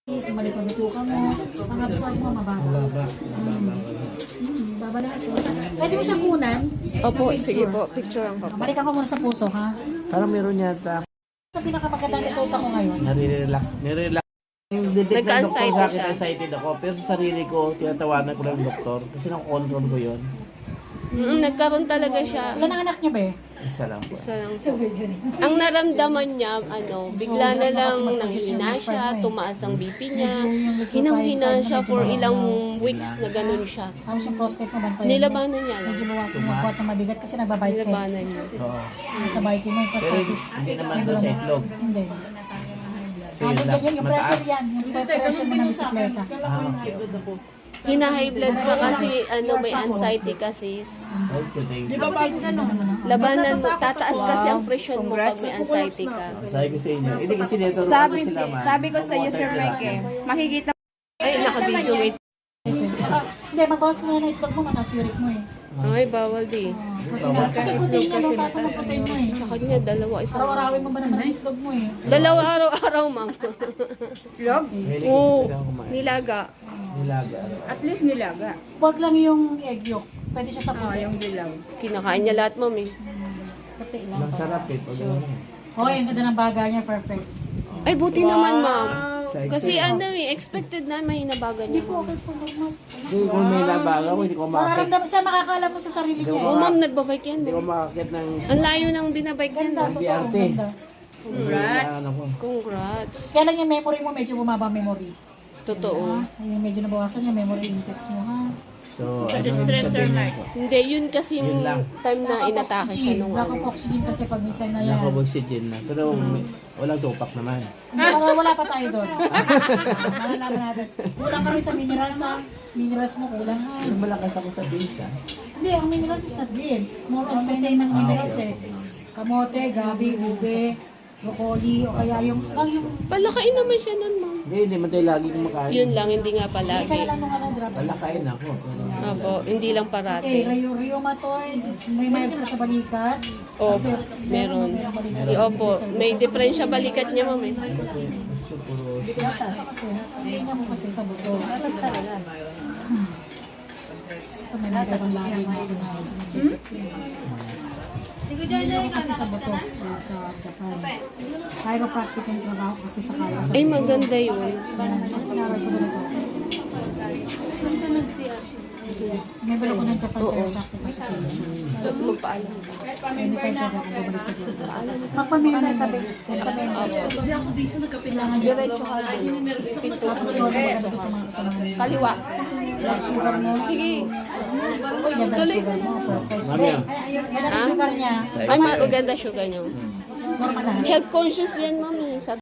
Malikot ka mo. Ang absorb mo mababa. Baba lahat. Pwede mo siya kunan? Opo, sige po. Picture ang papa. Balikan ko muna sa puso, ha? Parang meron yata. Sa pinakamagandang resulta ko ngayon. Nare-relax. Detect ng doktor Nagka-anxiety sa akin, siya. excited ako. Pero sa sarili ko, tinatawanan ko lang yung doktor. Kasi nakontrol ko yun. Nagkaroon talaga siya. Ilan ang anak niyo, be? Isa lang po. Isa lang po. Ang naramdaman niya, bigla na lang nanghihina siya, tumaas ang BP niya, hinang-hina siya for ilang weeks na ganun siya. Tapos yung prostate mo bantayan. Nilabanan niya lang. Medyo bawasan mo buhat na mabigat kasi nagbabike ka. Nilabanan niya. Oo. Sa biking mo yung Pero prostatitis. hindi naman doon sa itlog. Hindi. So, Ano yun lang. yan? Yung pressure Mataas. yan. Yung pressure mo ng bisikleta. Hina-high blood ka kasi may anxiety kasi. Okay, thank you. Labanan mo, tataas kasi ang presyon mo pag may anxiety ka. Sabi ko sa inyo. Hindi kasi dito Sabi ko sa iyo, Sir Mike, makikita Ay, naka-video wait. Hindi, magbawas mo na itlog mo, mataas uric mo eh. Ay, bawal di. Kasi protein yan, mataas ang protein mo eh. Sa kanya, dalawa, isang. Araw-arawin mo ba naman ang itlog mo eh? Dalawa araw-araw, ma'am. log. Mahilig kasi Oo, talaga ako kumain. nilaga. Nilaga. At least nilaga. Huwag lang yung egg yolk. Pwede siya sa puti. Yung dilaw. Kinakain niya lahat, ma'am eh. Puti lang. Ang sarap eh. Pag ano. Hoy, ang ganda ng baga niya, perfect. Ay, buti naman, ma'am. Sa Kasi expected na may hinabagan niya. ma'am. Hindi, kung may labaga ko, hindi ko makakit. Mararamdaman siya, makakaalam mo sa sarili niya. Oo, ma'am, nagbabike yan. Hindi ko ma'am. makakit ng Ang layo ng binabike yan. Ganda, totoo, BRT. ganda. ano ko. Congrats. Kaya lang yung memory mo, medyo bumaba ang memory. Totoo. Ayun, medyo nabawasan yung memory index mo, ha? So, ano yung sabihin niyo po? Hindi, yun kasi Yun lang. time na inatake siya nung Lack of ano. oxygen kasi pag minsan na yan. Lack of oxygen na. Pero walang tupak naman. Wala pa tayo doon. Malalaman natin. Kulang kami sa minerals, ha? Minerals mo kulang, ha? Pero malakas ako sa beans ah. Hindi, ang minerals is not beans. More on contain ng minerals eh. Kamote, gabi, ube, broccoli, o kaya yung Palakain naman siya nun, ma'am. Hindi man tayo lagi kumakain. Yun lang, hindi nga hindi ka na palagi. lang nung ano, drops. Palakain ako. Opo, hindi lang Okay, parati. rheumatoid, may mild sa balikat. Opo, meron. Opo, may diferensya balikat niya, ma'am eh. So, puro Yata, kasi, hindi niya mo kasi sa buto. Ito talaga. Ito may nagawang lagi na ito na. Hindi niya mo kasi sa buto sa Japan. Chiropractic yung trabaho kasi sa kaya. Ay, maganda yun. Pinaral ko doon ito. May balik ko ng Japan chiropractic association. Magpaalam. Anytime pwede ako bumalik sa Japan. Magpa-member ka, Bex. Kailangan Diretso ka doon. tapos ikaw na maganda doon sa mga kasama. Kaliwa. Blood sugar mo. Sige. Uy, ganda ng sugar mo. Perfect. Mami, Ganda ng sugar niya. Ay, maganda sugar niyo. Normal lang. Health conscious yan, ma'am eh. Sa